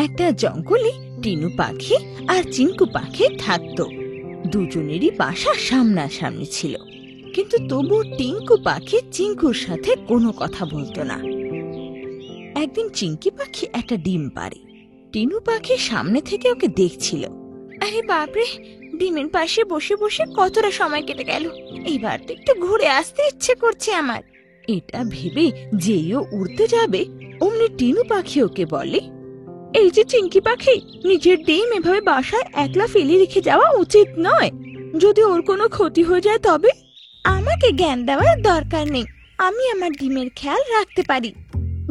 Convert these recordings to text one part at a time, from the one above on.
একটা জঙ্গলে টিনু পাখি আর চিঙ্কু পাখি থাকতো। দুজনেরই বাসা সামনাসামনি ছিল, কিন্তু তবু টিঙ্কু পাখি চিঙ্কুর সাথে কোনো কথা বলতো না। একদিন চিঙ্কি পাখি একটা ডিম পাড়ে। টিনু পাখি সামনে থেকে ওকে দেখছিল। আরে বাপরে, ডিমের পাশে বসে বসে কতটা সময় কেটে গেল, এইবার তো একটু ঘুরে আসতে ইচ্ছে করছে আমার। এটা ভেবে যেইও উড়তে যাবে অমনি টিনু পাখি ওকে বলে, এই যে চিঙ্কি পাখি, নিজের ডিম এভাবে বাসায় একলা ফেলে রেখে যাওয়া উচিত নয়। যদি ওর কোনো ক্ষতি হয়ে যায় তবে? আমাকে জ্ঞান দেওয়ার দরকার নেই, আমি আমার ডিমের খেয়াল রাখতে পারি।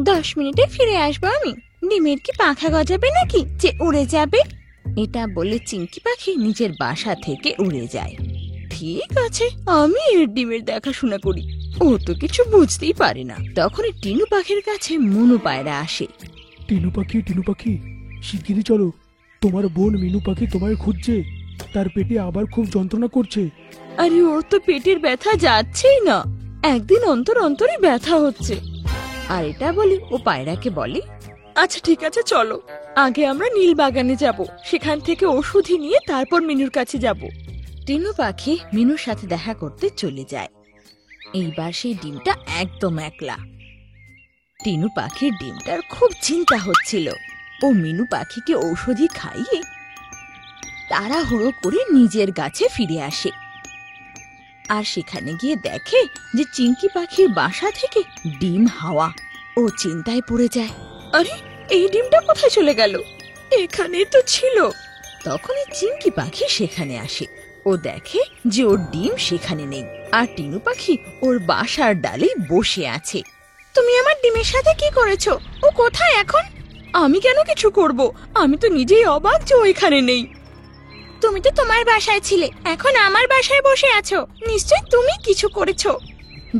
10 মিনিটে ফিরে আসবো আমি। ডিমের কি পাখা গজাবে নাকি যে উড়ে যাবে? এটা বলে চিঙ্কি পাখি নিজের বাসা থেকে উড়ে যায়। ঠিক আছে, আমি এর ডিমের দেখাশোনা করি, ও তো কিছু বুঝতেই পারে না। তখনই টিনু পাখির কাছে মনু পায়রা আসে। টিনু পাখি, শিগগিরই চলো, তোমার বোন মিনু পাখি তোমায় খুঁজছে, তার পেটে আবার খুব যন্ত্রণা করছে। আরে ওর তো পেটের ব্যথা যাচ্ছেই না, একদিন অন্তর অন্তরই ব্যথা হচ্ছে। আর এটা বলে ও পায়রাকে বলে, আচ্ছা ঠিক আছে চলো, আগে আমরা নীল বাগানে যাব, সেখান থেকে ওষুধি নিয়ে তারপর মিনুর কাছে যাব। টিনু পাখি মিনুর সাথে দেখা করতে চলে যায়। এইবার সেই ডিমটা একদম একলা। টিনু পাখির ডিমটার খুব চিন্তা হচ্ছিল। ও মিনু পাখিকে ঔষধি খাইয়ে তাড়াহুড়ো করে নিজের গাছে ফিরে আসে। আর সেখানে গিয়ে দেখে যে চিঙ্কি পাখির বাসা থেকে ডিম হাওয়া। ও চিন্তায় পড়ে যায়, আরে এই ডিমটা কোথায় চলে গেল? এখানেই তো ছিল। তখনই চিঙ্কি পাখি সেখানে আসে। ও দেখে যে ওর ডিম সেখানে নেই, আর টিনু পাখি ওর বাসার ডালে বসে আছে। তুমি আমার ডিমের সাথে কি করেছো? ও কোথায় এখন? আমি কেন কিছু করব? আমি তো নিজেই অবাক যে ও এখানে নেই। তুমি তো তোমার বাসায় ছিলে, এখন আমার বাসায় বসে আছো, নিশ্চয় তুমি কিছু করেছো।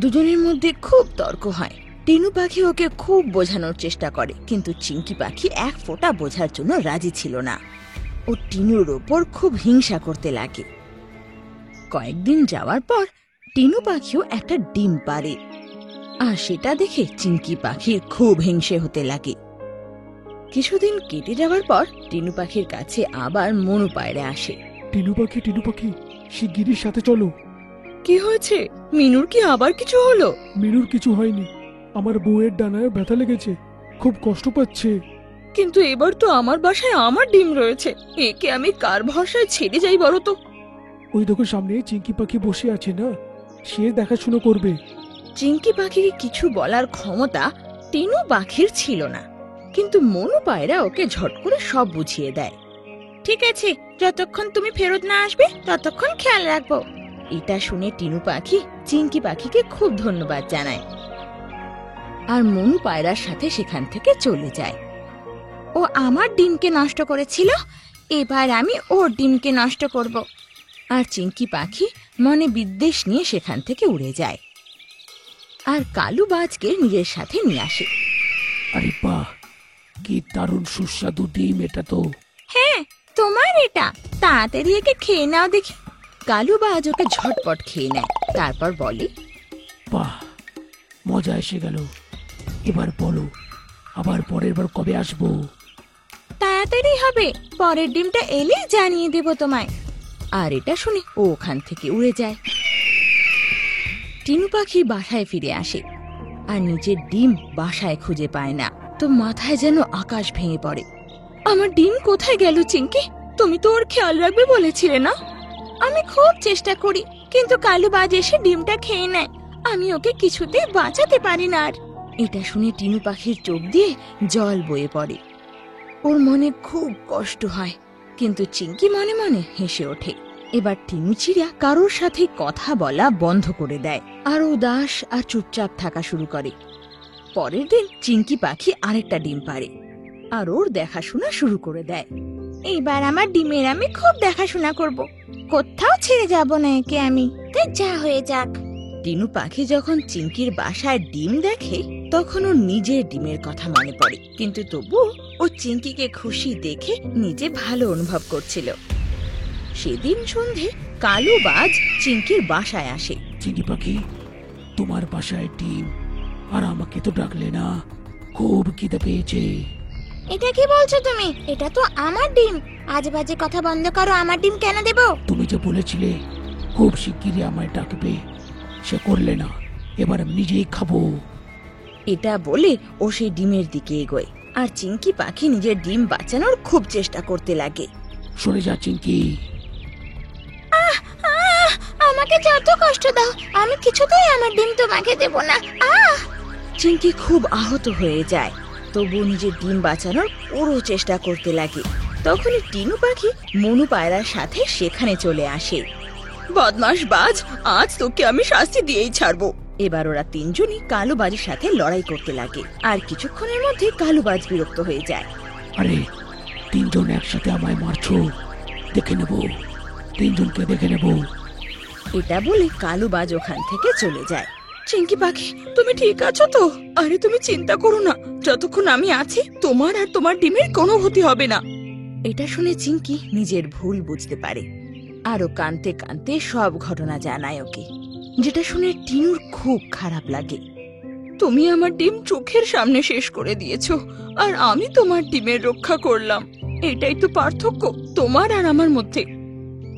দুজনের মধ্যে খুব তর্ক হয়। টিনু পাখি ওকে খুব বোঝানোর চেষ্টা করে, কিন্তু চিঙ্কি পাখি এক ফোঁটা বোঝার জন্য রাজি ছিল না। ও টিনুর ওপর খুব হিংসা করতে লাগে। কয়েকদিন যাওয়ার পর টিনু পাখিও একটা ডিম পাড়ে, আর সেটা দেখে চিঙ্কি পাখির খুব হিংসে হতে লাগে। কিছুদিন কেটে যাওয়ার পর টিনু পাখির কাছে আবার মনু পায়রা আসে। টিনু পাখি, শিগগিরই সাথে চলো। কি হয়েছে? মিনুর কি আবার কিছু হলো? মিনুর কিছু হয়নি, আমার বউয়ের ডানায় ব্যথা লেগেছে, খুব কষ্ট পাচ্ছে। কিন্তু এবার তো আমার বাসায় আমার ডিম রয়েছে, একে আমি কার ভরসায় ছেড়ে যাই বলো তো? ওই দেখো সামনে চিঙ্কি পাখি বসে আছে না, সে দেখাশুনো করবে। চিঙ্কি পাখিকে কিছু বলার ক্ষমতা টিনু পাখির ছিল না, কিন্তু মনু পায়রা ওকে ঝট করে সব বুঝিয়ে দেয়। ঠিক আছে, যতক্ষণ তুমি ফেরত না আসবে ততক্ষণ খেয়াল রাখবো। এটা শুনে টিনু পাখি চিঙ্কি পাখিকে খুব ধন্যবাদ জানায়, আর মনু পায়রার সাথে সেখান থেকে চলে যায়। ও আমার ডিমকে নষ্ট করেছিল, এবার আমি ওর ডিমকে নষ্ট করব। আর চিঙ্কি পাখি মনে বিদ্বেষ নিয়ে সেখান থেকে উড়ে যায়, আর কালু বাজকে নিজের সাথে নিয়ে আসে। আরে বাহ, কি দারুণ সুস্বাদু ডিম এটা তো। হ্যাঁ, তোমার এটা, তাড়াতাড়ি একে খেয়ে নাও দেখি। কালু বাজ ওকে ঝটপট খেয়ে নেয়, তারপর বলে, বাহ, মজা এসে গেল। এবার বলো, আবার পরের বার কবে আসবো? তাড়াতাড়ি হবে, পরের ডিমটা এলে জানিয়ে দেব তোমায়। আর এটা শুনে ও ওখান থেকে উড়ে যায়। টিনু পাখি বাসায় ফিরে আসে, আর নিজের ডিম বাসায় খুঁজে পায় না। তো মাথায় যেন আকাশ ভেঙে পড়ে। আমার ডিম কোথায় গেল চিঙ্কি? তুমি তো ওর খেয়াল রাখবে বলেছিলে না? আমি খুব চেষ্টা করি, কিন্তু কালু বাজ এসে ডিমটা খেয়ে নেয়, আমি ওকে কিছুতে বাঁচাতে পারি না। আর এটা শুনে টিনু পাখির চোখ দিয়ে জল বয়ে পড়ে। ওর মনে খুব কষ্ট হয়, কিন্তু চিঙ্কি মনে মনে হেসে ওঠে। এবার টিনু চিড়িয়া কারোর সাথে কথা বলা বন্ধ করে দেয়, আর উদাস আর চুপচাপ থাকা শুরু করে। পরের দিন চিঙ্কি পাখি আরেকটা ডিম পাড়ে, আর ওর দেখাশোনা শুরু করে দেয়। এইবার আমার ডিমের আমি খুব দেখাশোনা করব, কোথাও ছেড়ে যাব না একে আমি, তাই যা হয়ে যাক। টিনু পাখি যখন চিঙ্কির বাসায় ডিম দেখে তখন ও নিজের ডিমের কথা মনে পড়ে, কিন্তু তবু ও চিঙ্কিকে খুশি দেখে নিজে ভালো অনুভব করছিল। সেদিন সন্ধে কালু বাজ চিঙ্কির বাসায় আসে। চিঙ্কি পাখি, তোমার বাসায় ডিম, আর আমাকে তো ডাকলে না, খুব খিদে পেয়েছে। এটা কি বলছো তুমি? এটা তো আমার ডিম। আজ বাজে কথা বন্ধ করো, আমার ডিম কেন দেব? তুমি যে বলেছিলে খুব শিগগিরই আমায় ডাকবে, সে করলে না। এবার আমি নিজেই খাবো। এটা বলে ও সেই ডিমের দিকে এগোয়, আর চিংকি পাখি নিজের ডিম বাঁচানোর খুব চেষ্টা করতে লাগে। সরে যা চিংকি। আহ, আমাকে যত কষ্ট দাও, আমি কিছুতেই আমার ডিম তোমাকে দেব না। চিংকি খুব আহত হয়ে যায়, তবু নিজের ডিম বাঁচানোর পুরো চেষ্টা করতে লাগে। তখনই টিনু পাখি মনু পায়রার সাথে সেখানে চলে আসে। বদমাশ বাজ, আজ তোকে আমি শাস্তি দিয়েই ছাড়বো। এবার ওরা তিনজনই কালুবাজের সাথে লড়াই করতে লাগে, আর কিছুক্ষণের মধ্যে কালুবাজ বিরক্ত হয়ে যায়। আরে তিনজন একসাথে আমায় মারছো, দেখে নেব, তিনজনকে দেখে নেব। এটা বলে কালুবাজ ওখান থেকে চলে যায়। চিংকি পাখি, তুমি ঠিক আছো তো? আরে তুমি চিন্তা করো না, যতক্ষণ আমি আছি তোমার আর তোমার ডিমের কোনো ক্ষতি হবে না। এটা শুনে চিংকি নিজের ভুল বুঝতে পারে, আরো কাঁদতে কাঁদতে সব ঘটনা জানায় ওকে, যেটা শুনে টিনুর খুব খারাপ লাগে। তুমি আমার ডিম চোখের সামনে শেষ করে দিয়েছো, আর আমি তোমার ডিমের রক্ষা করলাম। এটাই তো পার্থক্য তোমার আর আমার মধ্যে।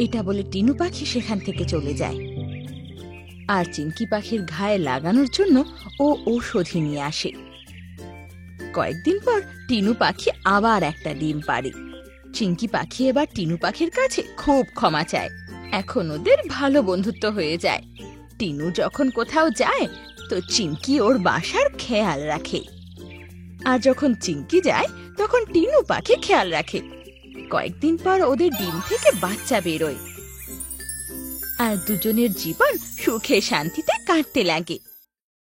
এটা বলে টিনু পাখি সেখান থেকে চলে যায়, আর চিংকি পাখির ঘায়ে লাগানোর জন্য ও ঔষধি নিয়ে আসে। কয়েকদিন পর টিনু পাখি আবার একটা ডিম পাড়ে। চিংকি পাখি এবার টিনু পাখির কাছে খুব ক্ষমা চায়। এখন ওদের ভালো বন্ধুত্ব হয়ে যায়। টিনু যখন কোথাও যায় তো চিংকি ওর বাসার খেয়াল রাখে, আর যখন চিংকি যায় তখন টিনু পাখি খেয়াল রাখে। কয়েকদিন পর ওদের ডিম থেকে বাচ্চা বেরোয়, আর দুজনের জীবন সুখে শান্তিতে কাটতে লাগে।